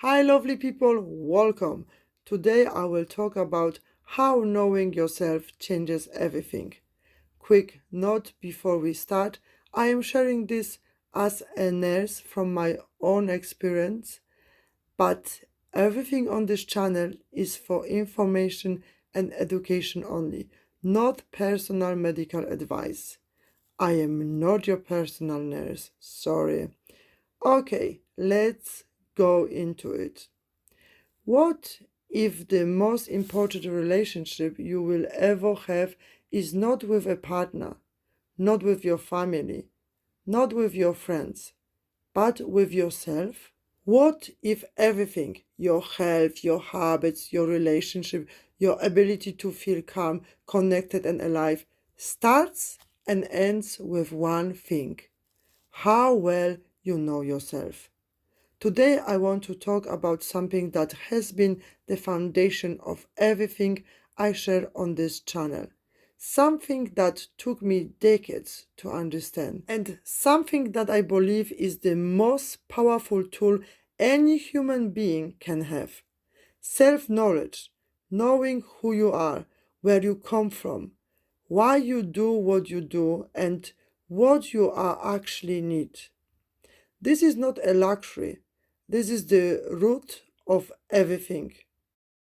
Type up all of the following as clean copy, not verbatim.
Hi, lovely people, welcome. Today I will talk about how knowing yourself changes everything. Quick note before we start, I am sharing this as a nurse from my own experience, but everything on this channel is for information and education only, not personal medical advice. I am not your personal nurse, sorry. Okay, let's go into it. What if the most important relationship you will ever have is not with a partner, not with your family, not with your friends, but with yourself? What if everything, your health, your habits, your relationship, your ability to feel calm, connected, and alive, starts and ends with one thing: how well you know yourself? Today, I want to talk about something that has been the foundation of everything I share on this channel. Something that took me decades to understand, and something that I believe is the most powerful tool any human being can have. Self-knowledge, knowing who you are, where you come from, why you do what you do, and what you are actually need. This is not a luxury. This is the root of everything.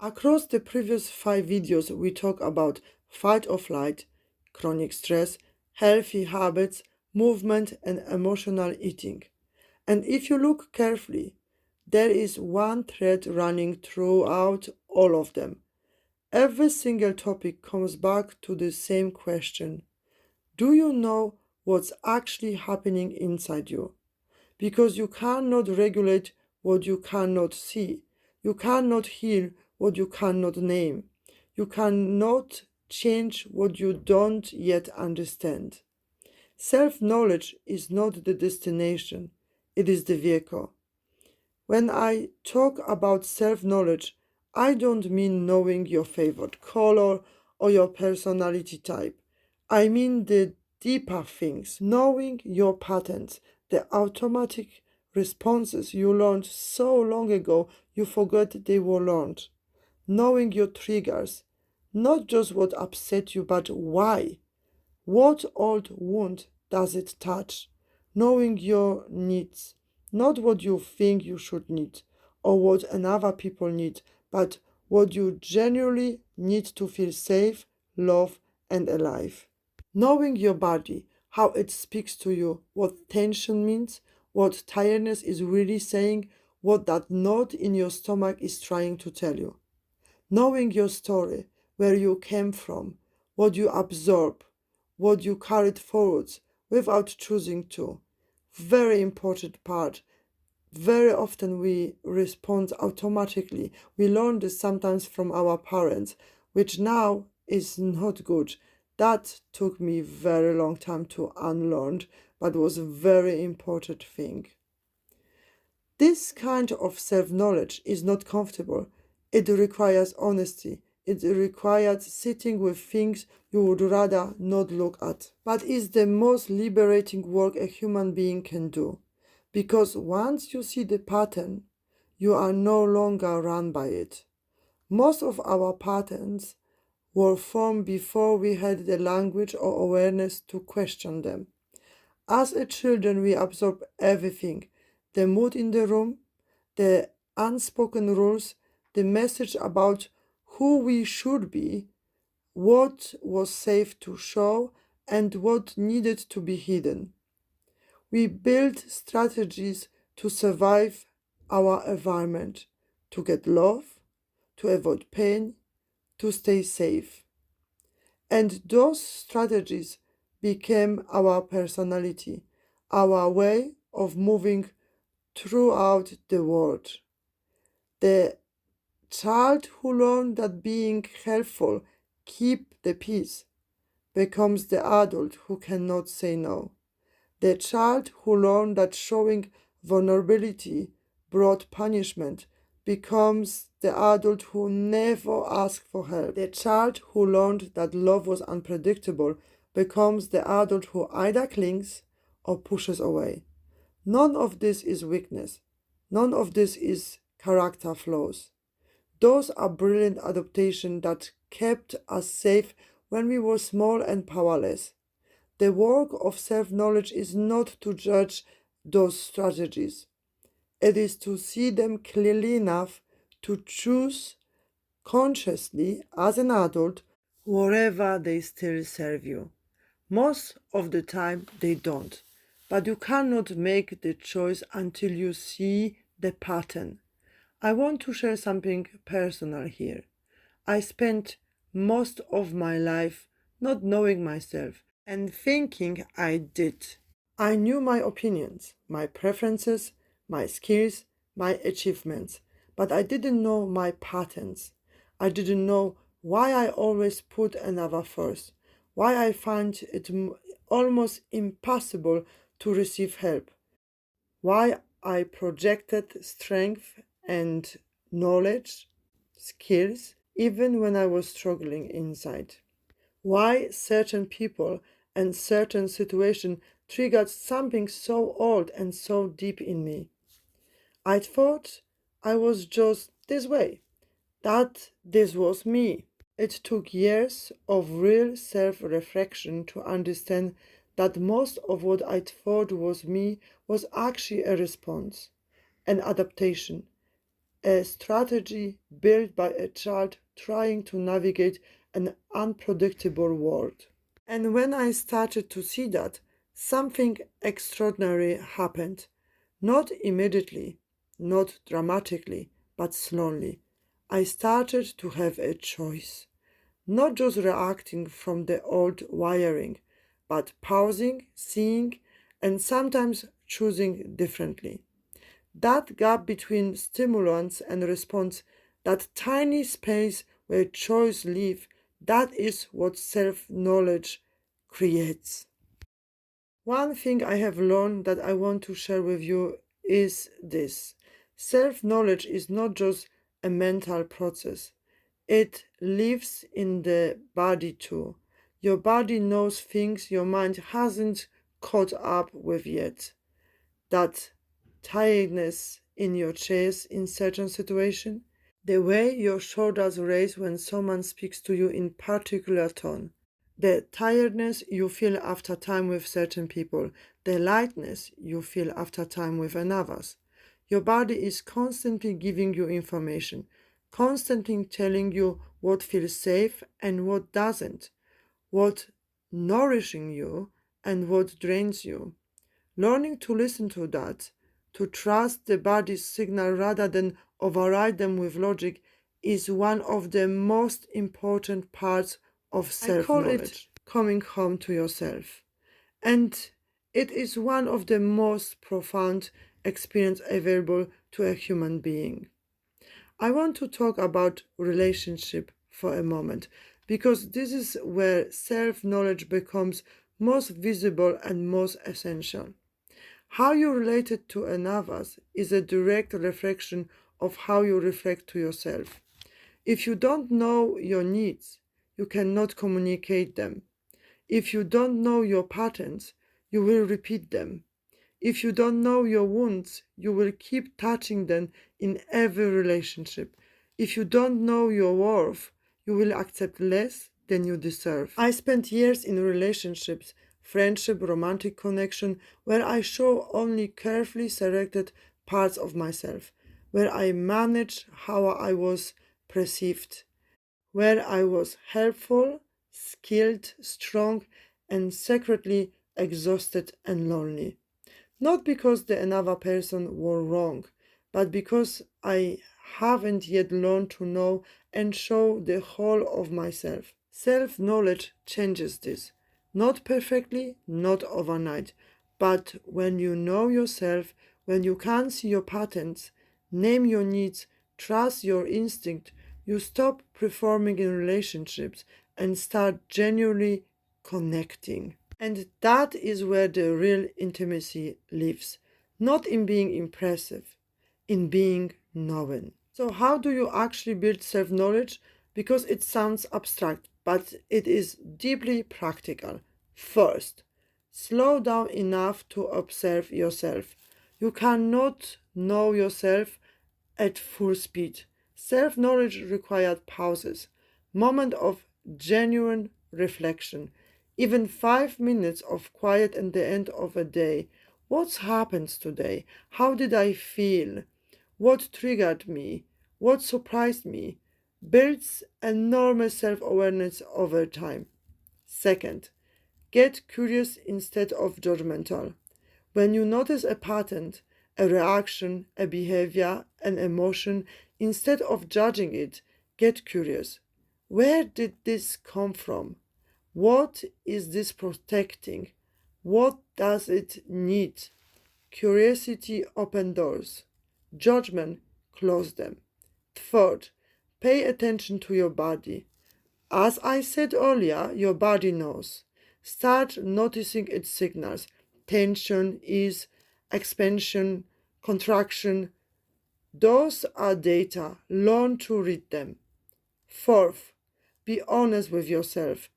Across the previous 5 videos, we talk about fight or flight, chronic stress, healthy habits, movement, and emotional eating. And if you look carefully, there is one thread running throughout all of them. Every single topic comes back to the same question: do you know what's actually happening inside you? Because you cannot regulate what you cannot see. You cannot heal what you cannot name. You cannot change what you don't yet understand. Self-knowledge is not the destination, it is the vehicle. When I talk about self-knowledge, I don't mean knowing your favorite color or your personality type. I mean the deeper things, knowing your patterns, the automatic responses you learned so long ago you forgot they were learned. Knowing your triggers, not just what upset you, but why. What old wound does it touch? Knowing your needs, not what you think you should need or what another people need, but what you genuinely need to feel safe, loved, and alive. Knowing your body, how it speaks to you, what tension means, what tiredness is really saying, what that knot in your stomach is trying to tell you. Knowing your story, where you came from, what you absorb, what you carried forward without choosing to. Very important part. Very often we respond automatically. We learn this sometimes from our parents, which now is not good. That took me very long time to unlearn, but was a very important thing. This kind of self-knowledge is not comfortable. It requires honesty. It requires sitting with things you would rather not look at. But it's the most liberating work a human being can do. Because once you see the pattern, you are no longer run by it. Most of our patterns were formed before we had the language or awareness to question them. As a children, we absorb everything: the mood in the room, the unspoken rules, the message about who we should be, what was safe to show, and what needed to be hidden. We build strategies to survive our environment, to get love, to avoid pain, to stay safe. And those strategies became our personality, our way of moving throughout the world. The child who learned that being helpful keep the peace becomes the adult who cannot say no. The child who learned that showing vulnerability brought punishment becomes the adult who never asks for help. The child who learned that love was unpredictable becomes the adult who either clings or pushes away. None of this is weakness. None of this is character flaws. Those are brilliant adaptations that kept us safe when we were small and powerless. The work of self knowledge is not to judge those strategies, it is to see them clearly enough to choose consciously as an adult wherever they still serve you. Most of the time they don't, but you cannot make the choice until you see the pattern. I want to share something personal here. I spent most of my life not knowing myself and thinking I did. I knew my opinions, my preferences, my skills, my achievements, but I didn't know my patterns. I didn't know why I always put another first, why I find it almost impossible to receive help, why I projected strength and knowledge, skills, even when I was struggling inside. Why certain people and certain situations triggered something so old and so deep in me. I thought I was just this way, that this was me. It took years of real self reflection to understand that most of what I thought was me was actually a response, an adaptation, a strategy built by a child trying to navigate an unpredictable world. And when I started to see that, something extraordinary happened. Not immediately, not dramatically, but slowly. I started to have a choice. Not just reacting from the old wiring, but pausing, seeing, and sometimes choosing differently. That gap between stimulants and response, that tiny space where choice lives, that is what self-knowledge creates. One thing I have learned that I want to share with you is this. Self-knowledge is not just a mental process. It lives in the body too. Your body knows things your mind hasn't caught up with yet. That tiredness in your chest in certain situation, the way your shoulders raise when someone speaks to you in particular tone, the tiredness you feel after time with certain people, the lightness you feel after time with others. Your body is constantly giving you information, constantly telling you what feels safe and what doesn't, what nourishing you and what drains you. Learning to listen to that, to trust the body's signal rather than override them with logic, is one of the most important parts of self-knowledge. I call it coming home to yourself. And it is one of the most profound experiences available to a human being. I want to talk about relationship for a moment because this is where self-knowledge becomes most visible and most essential. How you relate to another is a direct reflection of how you reflect to yourself. If you don't know your needs, you cannot communicate them. If you don't know your patterns, you will repeat them. If you don't know your wounds, you will keep touching them in every relationship. If you don't know your worth, you will accept less than you deserve. I spent years in relationships, friendship, romantic connection, where I show only carefully selected parts of myself, where I managed how I was perceived, where I was helpful, skilled, strong, and secretly exhausted and lonely. Not because the another person were wrong, but because I haven't yet learned to know and show the whole of myself. Self-knowledge changes this. Not perfectly, not overnight, but when you know yourself, when you can see your patterns, name your needs, trust your instinct, you stop performing in relationships and start genuinely connecting. And that is where the real intimacy lives. Not in being impressive, in being known. So, how do you actually build self knowledge? Because it sounds abstract, but it is deeply practical. First, slow down enough to observe yourself. You cannot know yourself at full speed. Self-knowledge required pauses, moments of genuine reflection, even 5 minutes of quiet at the end of a day. What's happened today? How did I feel? What triggered me? What surprised me? Builds enormous self-awareness over time. Second, get curious instead of judgmental. When you notice a pattern, a reaction, a behavior, an emotion, instead of judging it, get curious. Where did this come from? What is this protecting? What does it need? Curiosity opens doors. Judgment closes them. Third, pay attention to your body. As I said earlier, your body knows. Start noticing its signals: tension, ease, expansion, contraction. Those are data. Learn to read them. Fourth, be honest with yourself.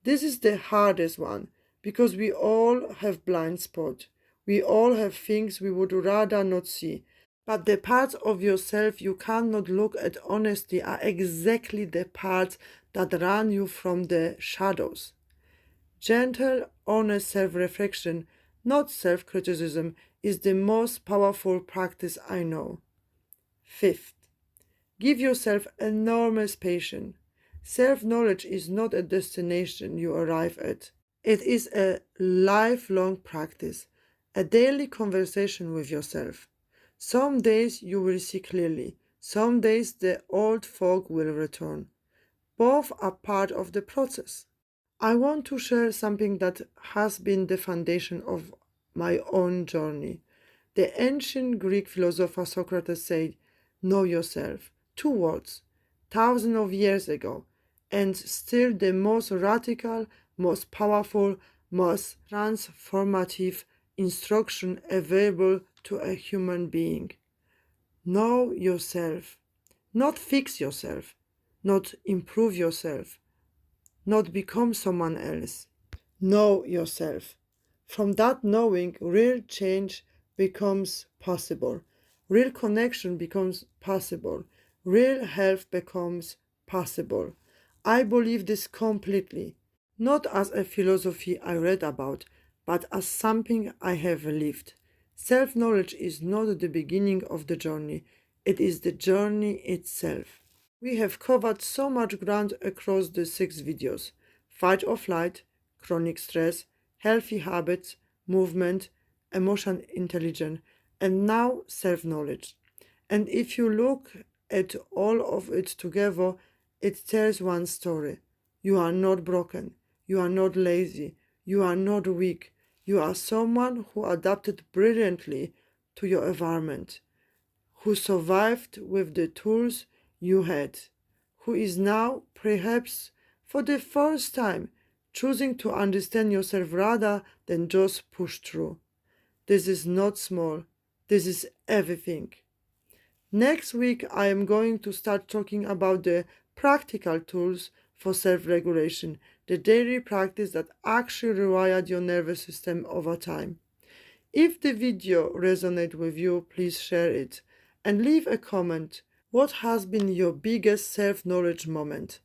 This is the hardest one because we all have blind spots. We all have things we would rather not see. But the parts of yourself you cannot look at honestly are exactly the parts that run you from the shadows. Gentle, honest self-reflection, not self-criticism, is the most powerful practice I know. Fifth, give yourself enormous patience. Self-knowledge is not a destination you arrive at. It is a lifelong practice, a daily conversation with yourself. Some days you will see clearly, some days the old fog will return. Both are part of the process. I want to share something that has been the foundation of my own journey. The ancient Greek philosopher Socrates said, "Know yourself." 2 words, thousands of years ago, and still the most radical, most powerful, most transformative instruction available to a human being. Know yourself. Not fix yourself, not improve yourself, not become someone else. Know yourself. From that knowing, real change becomes possible. Real connection becomes possible. Real health becomes possible. I believe this completely, not as a philosophy I read about, but as something I have lived. Self-knowledge is not the beginning of the journey, it is the journey itself. We have covered so much ground across the 6 videos: fight or flight, chronic stress, healthy habits, movement, emotional intelligence, and now self-knowledge. And if you look at all of it together, it tells one story. You are not broken. You are not lazy. You are not weak. You are someone who adapted brilliantly to your environment, who survived with the tools you had, who is now, perhaps for the first time, choosing to understand yourself rather than just push through. This is not small. This is everything. Next week, I am going to start talking about the practical tools for self-regulation, the daily practice that actually rewired your nervous system over time. If the video resonated with you, please share it and leave a comment. What has been your biggest self-knowledge moment?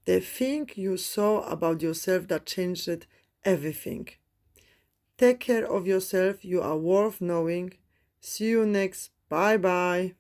The thing you saw about yourself that changed everything. Take care of yourself. You are worth knowing. See you next. Bye bye.